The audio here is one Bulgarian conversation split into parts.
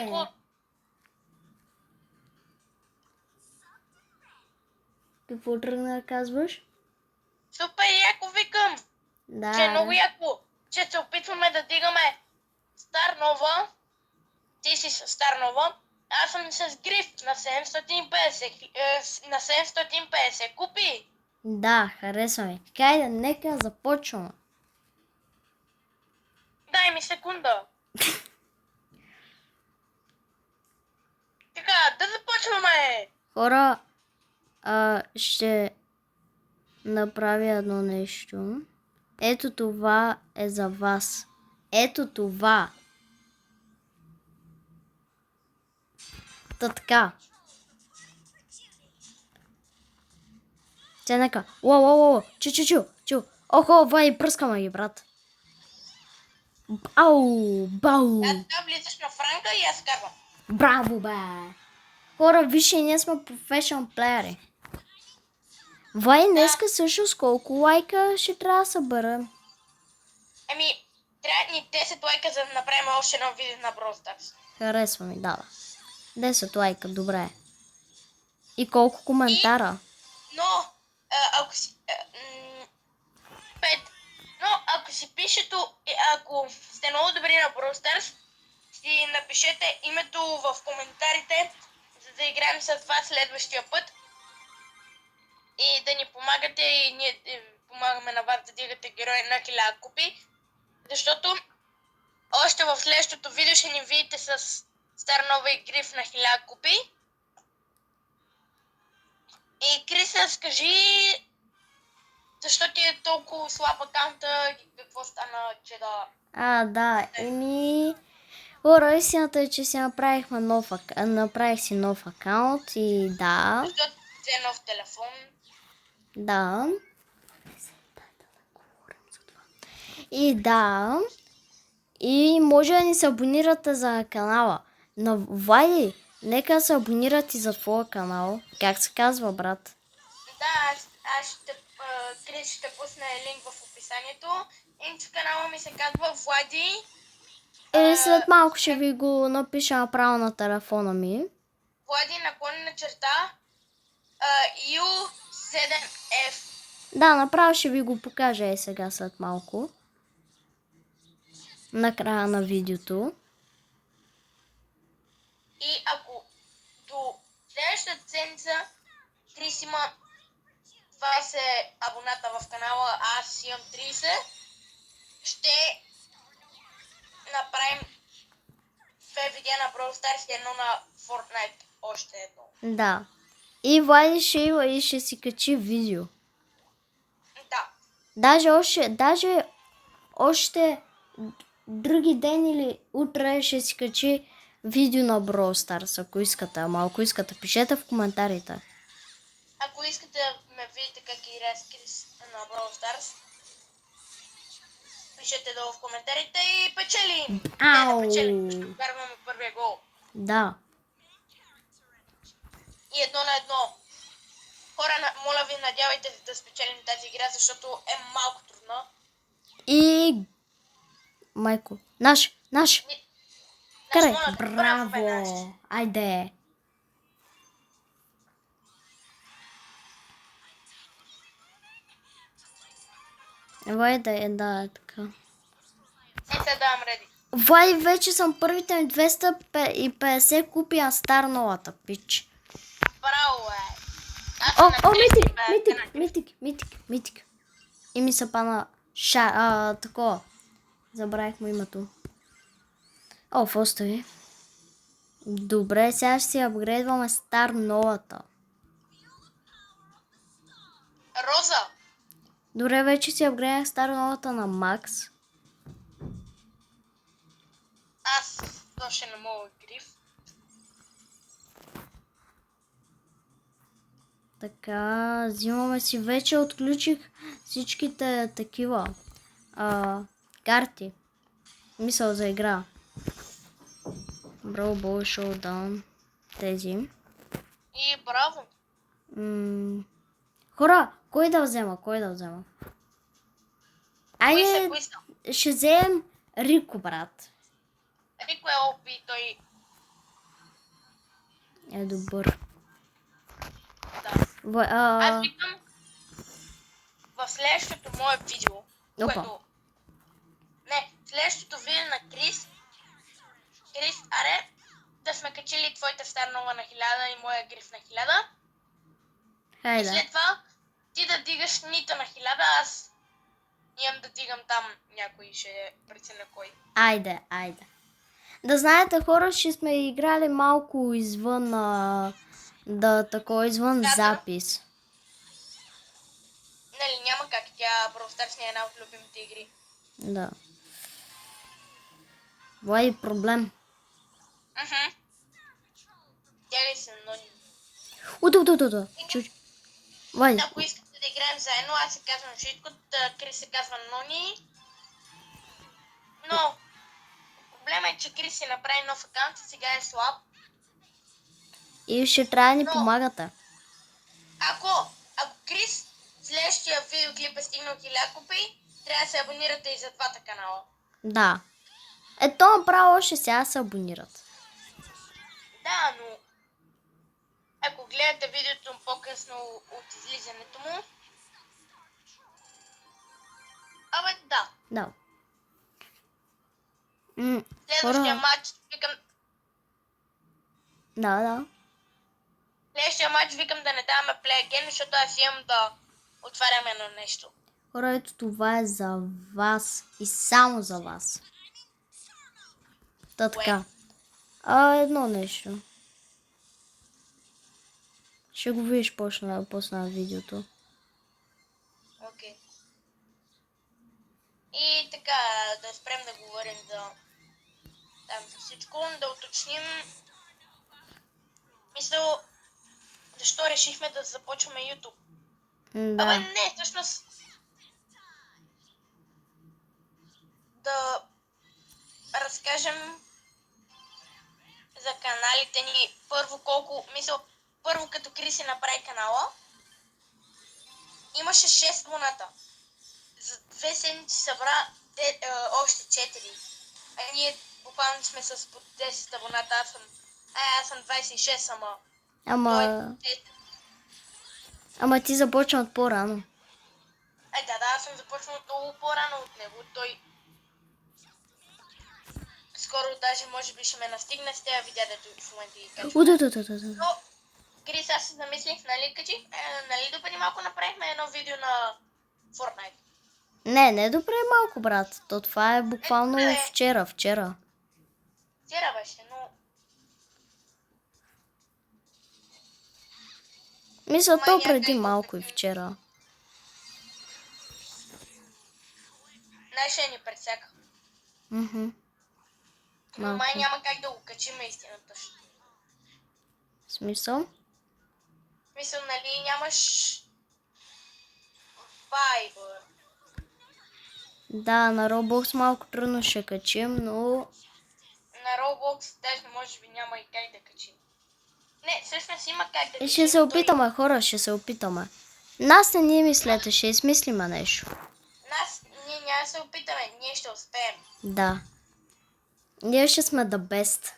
яко. Какво тръгна да казваш? Супер яко викам. Да. Че е много яко. Че се опитваме да дигаме Стар Нова. Ти си с Стар Нова. Аз съм с Гриф на 750. На 750. Купи. Да, харесва ми. Хайде, нека започваме. Дай ми секунда. Така, да започваме. Хора, ще направя едно нещо. Ето това е за вас. Ето това. Та така. Тя нека. Уау. Чу. Охо, вай, пръскаме ги, брат. Ау, бау. Така влизаш на Франка и аз карвам. Браво, бе. Хора, вижте, ние сме професионал плеери. Вай, днеска също с колко лайка ще трябва да съберем? Еми, трябва ни 10 лайка, за да направим още едно видео на Brawl Stars. Харесва ми, да. 10 лайка, добре. И колко коментара? Но, ако си... 5. Но, ако си пишето, ако сте много добри на Brawl Stars, си напишете името в коментарите, за да играем с вас следващия път. И да ни помагате, и ние помагаме на вас да дигате герои на 1000 купи. Защото още в следващото видео ще ни видите с Стар Нова и Гриф на 1000 купи. И Криса, скажи защо ти е толкова слаб акаунта и какво стана, че да... Да, хора, истината е, че си направихме направих си нов акаунт и да. Защото взе нов телефон. Да. И да. И може да ни се абонирате за канала. Но Влади, нека се абонирате за твоя канал. Как се казва, брат? Да, аз ще... Крис ще пусне линк в описанието. Иначе канала ми се казва Влади. След малко ще ви го напиша направо на телефона ми. Влади наклонена черта U7F. Да, направо ще ви го покажа сега след малко. Накрая на видеото. И ако до следващата седмица Крис има 20 абоната в канала, а аз имам 30, ще направим 2 видеа на Brawl Stars и едно на Fortnite. Още едно. Да. И Влади ще има и ще си качи видео. Да. Даже още други ден или утре ще си качи видео на Brawl Stars, ако искате. Ама ако искате, пишете в коментарите. Ако искате да ме видите как играе с Крис на Brawl Stars, пишете долу в коментарите и печелим. Ау! Да печелим, ще вкарваме първия гол. Да. И 1-1. Хора, моля ви, надявайте се да спечелим тази игра, защото е малко трудна. И... Майко. Наш! Карай! Браво! Браво! Айде! Вай да е така. Се давам реди. Вай, вече съм първите ми 250 купи на Стар Новата, пич. Браво, Митик. И ми се пана такова. Забравих му името. В остави. Добре, сега ще си апгрейдваме Стар Новата. Роза. Добре, вече си апгрейднах Стар Новата на Макс. Аз точно не мога Гриф. Така, взимаме си, вече отключих всичките такива карти. Мисъл за игра. Brawl Ball Showdown. Тези. И браво. Хора, кой да взема? Айде, ще вземем Рико, брат. Рико е опи, той Е, добър. Да. Аз викам в следващото мое видео, Опа. което... Не, следващото видео на Крис, аре, да сме качили твоята стар нова на 1000 и моя гриф на 1000. И Хайде. след това ти да дигаш нита на 1000, аз имам да дигам там някой, ще преценя кой. Айде. Да знаете, хора, ще сме играли малко извън извън Да. запис. Нали, няма как, тя Brawl Stars не е една от любимите игри. Да. Влади, проблем. Тя ли се нони? Уда. Влади. Ако искате да играем заедно, аз се казвам Житко, Крис се казва Нони. Но проблема е, че Крис си направи нов акаунт и сега е слаб. И ще трябва да ни Но- помагате. Ако Крис следващия видеоклип е стигнал 1000 копии, трябва да се абонирате и за двата канала. Да. Ето направо ще сега се абонират. Да, но ако гледате видеото по-късно от излизането му, да. Да. Следващия Хора. матч викам... Да. Следващия матч викам да не даваме play again, защото аз имам да отварям едно нещо. Хора, ето това е за вас. И само за вас. Та така. Едно нещо. Ще го видиш после на видеото. Окей. И така, да спрем да говорим за всичко, да уточним. Мисля, защо решихме да започваме YouTube? Да. Не, всъщност да разкажем за каналите ни. Първо като Криси направи канала, имаше 6 абоната. За 2 седмици събра още 4. А ние буквално сме с по 10 абоната. Аз съм 26, Ама ти започна от по-рано. Аз съм започнал много по-рано от него. Той скоро даже може би ще ме настигне с тези видеа, дето в момента ги качвам. Но, Крис, аз се замислих, нали качи? Нали допреди малко направихме едно видео на Fortnite? Не допре малко, брат. То това е буквално вчера. Вчера беше, но... Мисля, то преди малко и вчера. Най-ще ни пресяка. Но май няма как да го качим истината. Смисъл? Мисля, нали нямаш Viber. Да, на Roblox малко трудно ще качим, но... На Roblox даже може би няма и как да качим. Не, всъщност има как да качим. Ще се опитаме, хора, ще се опитаме. Нас не ни мислете, ще измислиме нещо. Ние няма да се опитаме, ние ще успеем. Да. Ние ще сме the best.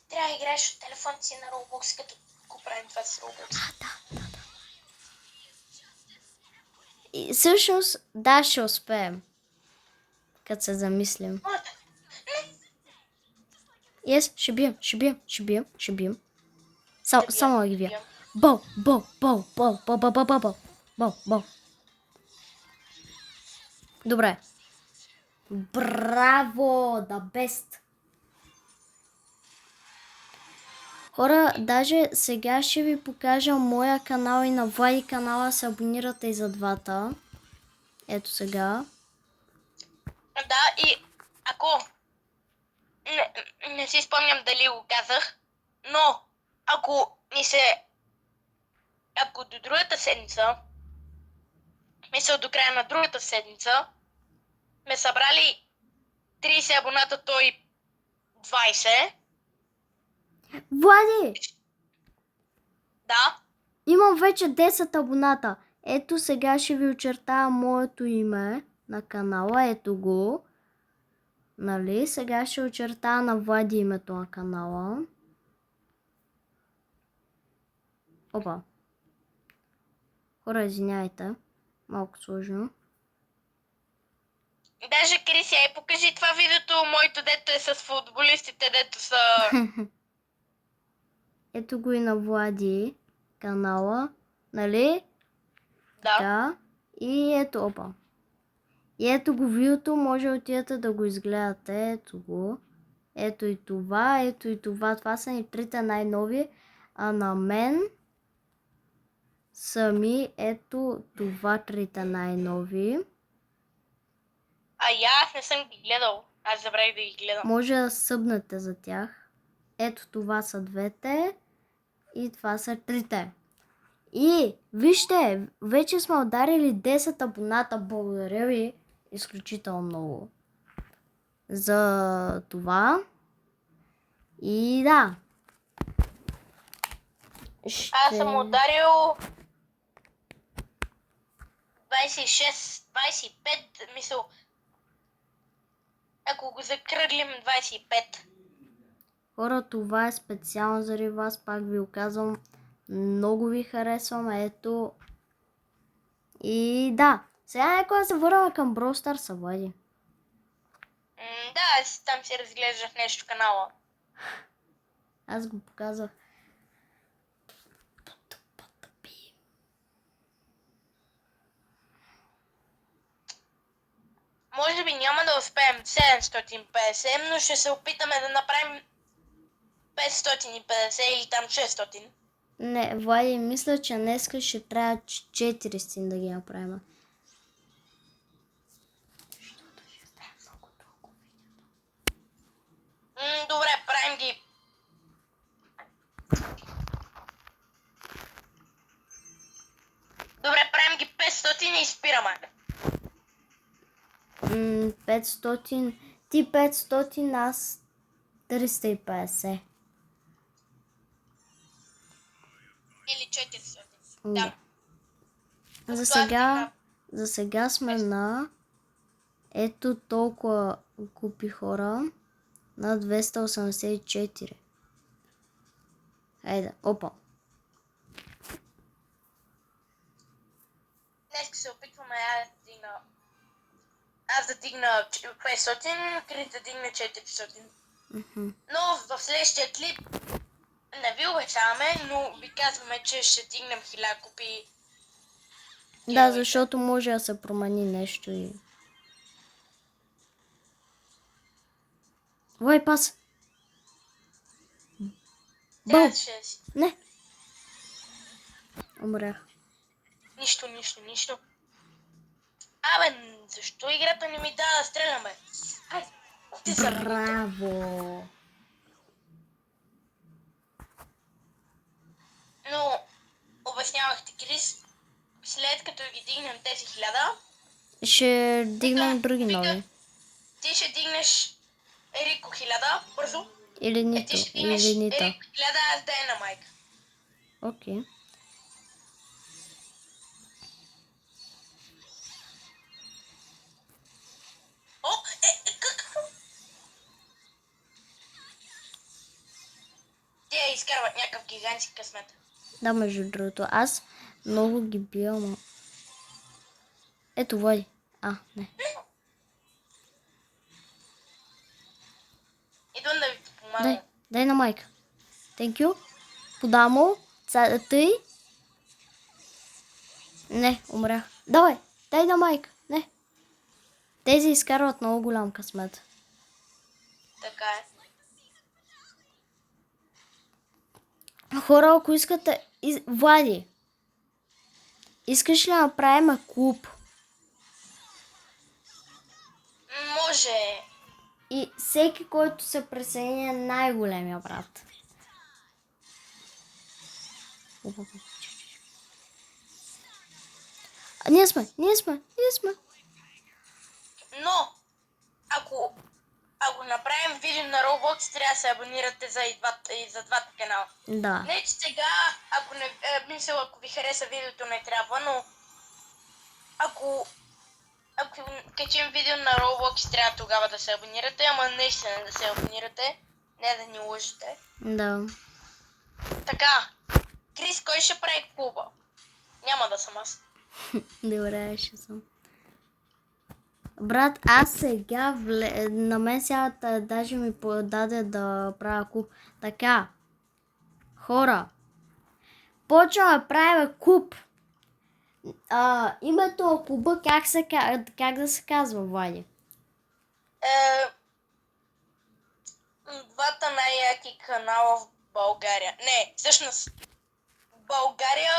Трябва да играеш от телефон си на Roblox, като го правим това с Roblox. Да. И всъщност, да, ще успеем. Като се замислим. Ще бием. Само да ги вия. Бол. Добре. Браво, the best. Хора, даже сега ще ви покажа моя канал и на Влади канала. Се абонирате и за двата. Ето сега. Да, и ако... Не си спомням дали го казах, но ако до другата седмица, до края на другата седмица, ме събрали 30 абоната, той 20. Влади! Да? Имам вече 10 абоната. Ето сега ще ви очертая моето име на канала. Ето го. Нали? Сега ще очертая на Влади името на канала. Опа. Хора, извиняйте. Малко сложно. Даже, Криси, ай покажи това видеото, моето дето е с футболистите, дето са... Ето го и на Влади канала, нали? Да. Да. И ето, опа. И ето го видеото, може да отидете да го изгледате. Ето го. Ето и това, ето и това. Това са ни трите най-нови. А на мен сами ето това трите най-нови. А я аз не съм ги гледал. Аз забравих да ги гледам. Може да събнете за тях. Ето това са двете. И това са трите. И вижте, вече сме ударили 10 абоната. Благодаря ви изключително много за това. И да. Аз съм ударил 26, 25, мисъл. Ако го закръглим 25. Хора, това е специално заради вас. Пак ви го казвам. Много ви харесвам. Ето. И да. Сега някой се върна към Brawl Stars, Влади. Да, аз там си разглеждах нещо в канала. Аз го показах. Може би няма да успеем 750, но ще се опитаме да направим 550 или там 600. Не, Влади, мисля, че днеска ще трябва 400 да ги направим. Добре, правим ги. Добре, правим ги 500 и спираме. 500. Ти 500, аз 350. Или 400. Да. Да. За сега сме на ето толкова купи хора на 284. Хайде, опа. Днес се опитваме аз да дигна 500, Крис да дигне 400. Но в следващия клип не ви обещаваме, но ви казваме, че ще дигнем 1000 купи. Да, защото може да се промени нещо и... Вай, пас! Бъл! Не! Умрях. Нищо. Абе, защо играта не ми дава да стреляме? Айде, ти са. Браво! Но, обяснявах ти, Крис, след като ги дигнем тези 1000, ще дигнем други нови. Ти ще дигнеш Ерико 1000, бързо. Или нито, ти ще дигнеш или нито. Ерико 1000, аз да е на майка. Окей. О, какво? Те изкарват някакъв гигантски късмет. Да, между другото, аз много ги бия, но... Ето, Влади. Не. Идвам да ви помагам. Дай на майка. Thank you. Подамо. Тъй. Не, умрях. Давай, дай на майка. Не. Тези изкарват много голям късмет. Така е. Хора, ако искате... Влади, искаш ли да направим клуб? Може. И всеки, който се присъедини е най-големия брат. Ние сме. Но, ако направим видео на Roblox, трябва да се абонирате за двата канала. Да. Не, че сега, ако ви хареса видеото, не трябва, но ако качим видео на Roblox, трябва тогава да се абонирате, ама наистина да се абонирате, не да ни лъжете. Да. Така, Крис, кой ще прави клуба? Няма да съм аз. Добре, ще съм. Брат, аз сега на мен сега даже ми подаде да правя клуб. Така, хора, почваме да правим клуб. Името на клуба как да се казва, Влади? Двата най-яки канала в България. Не, всъщност, България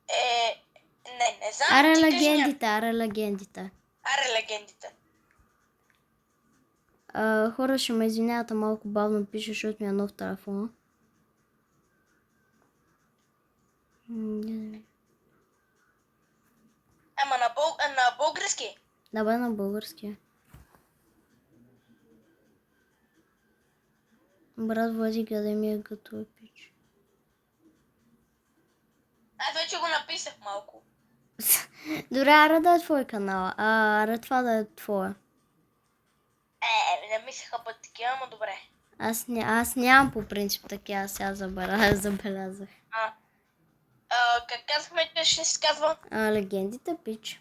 е... Не знам, Аре ти кажи легендите. Аре легендите. Хора, ще ме извинявате, малко бавно пише, защото ми е нов телефон. Ама на български. Да бе, на български. Брат, Влади, къде ми е като пич? Аз вече го написах малко. Добре, аре да е твой канал. Аре това да е твоя. Не мислеха път такива, ама добре. Аз нямам по принцип такива, сега забелязах. Как казахме, че ще се казва? Легендите, пич.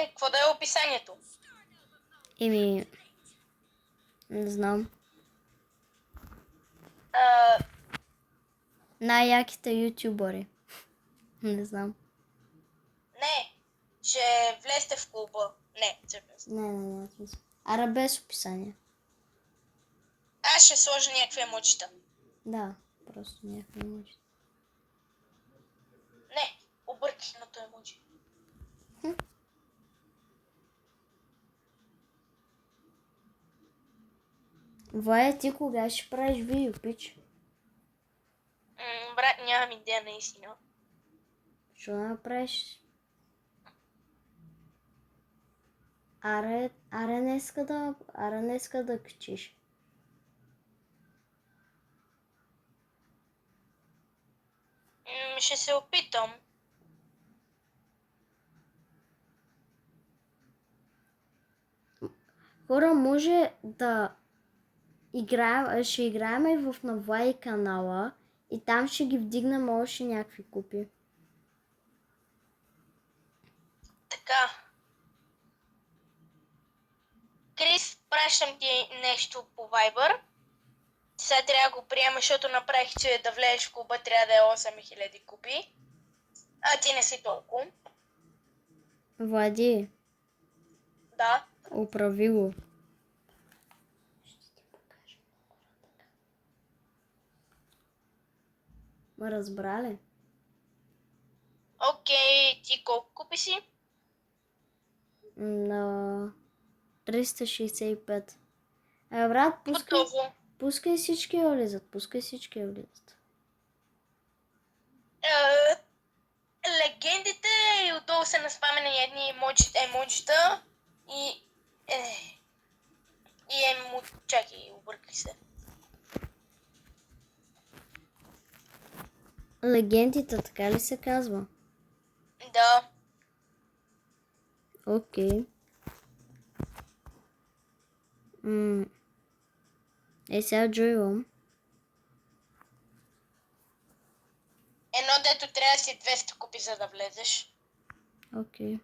Какво да е описанието? Не знам. А, Най-яките ютубъри. Не знам. Не, ще влезте в клуба. Не, всъщност. Не, смисъл. Аре без описание. Аз ще сложа някакви емоджита. Да, просто някакви може. Не, обърканото емоджи. Вая, ти кога ще правиш видео, пич? Брат, нямам идея наистина. Що направиш? Аре днеска да качиш. Ще се опитам. Хора, може да ще играем и в Навлай канала и там ще ги вдигнем още някакви купи. Така. Крис, пращам ти нещо по Viber. Сега трябва да го приема, защото направих, че да влезеш в клуба трябва да е 8000 купи. А ти не си толкова. Влади, Да. оправи го. Ще ти покажа много така. Ма разбрали? Окей, ти колко купи си? На 365. Брат, Готово. пускай всички я влизат. Легендите и отдолу са наспамени едни емоджита и... Чакай, объркай се. Легендите, така ли се казва? Да. Окей. Сега джойвам. Едно дето трябва да си 200 купи, за да влезеш. Окей.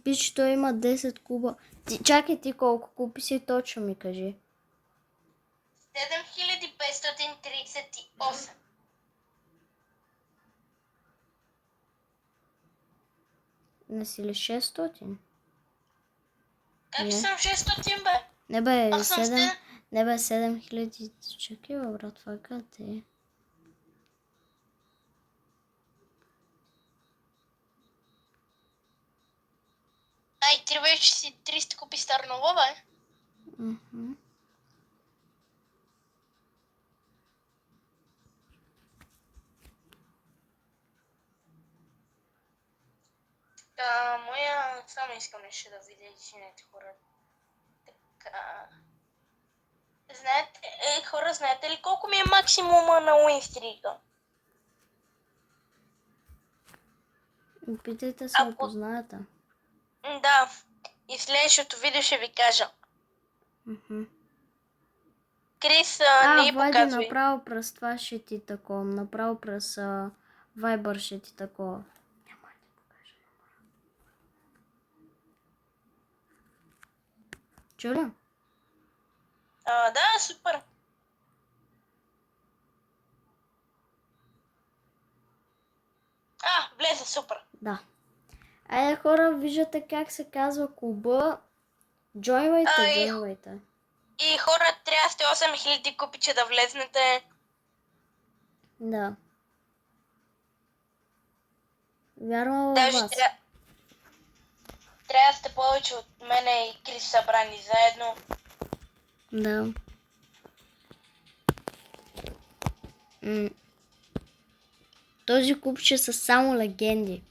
Пич, той има 10 куба. Чакай, ти колко купи си, точно ми кажи. 7538. Не си ли 600? Как Не. съм 600, бе? Не бе, Аз съм 7... Не бе, 7000. Чакай, бе, брат, това къде е? Ай, ти вече си 300 купи Старнова, бе. Мгм. Моя... Само искам нещо да видя, извинете, хора. Така... Знаете, хора, знаете ли колко ми е максимума на уинстрика? Питайте се, Ако... ако знаете. Да, и в следващото видео ще ви кажа. Мгм. Крис, не Влади, показвай. направо през това ще ти такова. Направо през Viber ще ти такова. Няма да ти покажа. Чуля? Да, супер. Влезе, супер. Да. Айде, хора, виждате как се казва клуба. Джойвайте, джойвайте. И хора, трябва сте 8000 купи, че да влезнете. Да. Вярвам в Даже вас. трябва да сте повече от мене и Крис събрани заедно. Да. Този клуб ще са само легенди.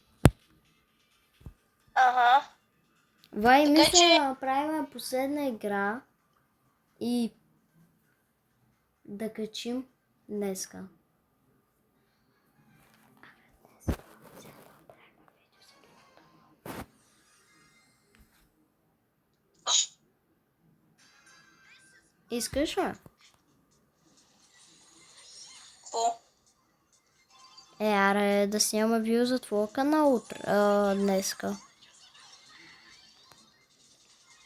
Ага. Вай, Така мисля че- да направим последна игра и да качим днеска. Искаш ли? Какво? Аре, да снимаме видео за твоя канал днеска.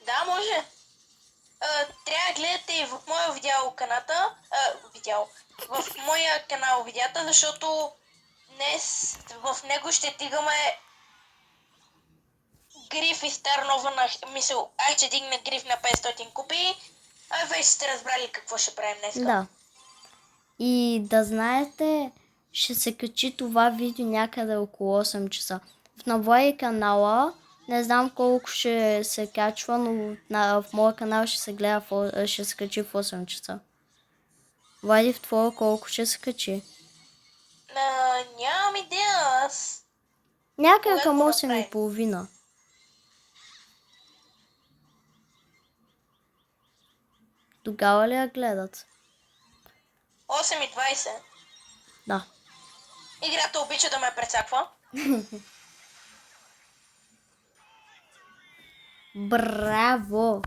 Да, може. Трябва да гледате и в моя в моя канал видеята, защото днес в него ще стигаме гриф и стар нова на мисъл. Аз ще дигна гриф на 500 купи. Вече сте разбрали какво ще правим днес. Да. И да знаете, ще се качи това видео някъде около 8 часа. В Навлай канала, не знам колко ще се качва, но в моя канал ще се гледа, ще се качи в 8 часа. Влади, в твоя колко ще се качи? Нямам идея. Аз... Някъде Кога към го 8:30. Тогава ли я гледат? 8:20. Да. Играта обича да ме прецаква. Браво!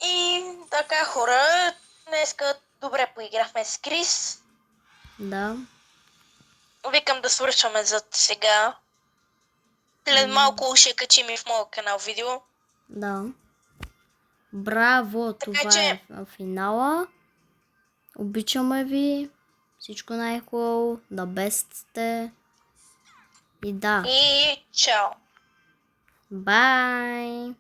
И така, хора, днеска добре поиграхме с Крис. Да. Викам да свършваме за сега. След малко ще качим и в моя канал видео. Да. Браво! Така Това че- е финала. Обичаме ви. Всичко най-хубаво. Да бест сте. И да. И чао! Бай!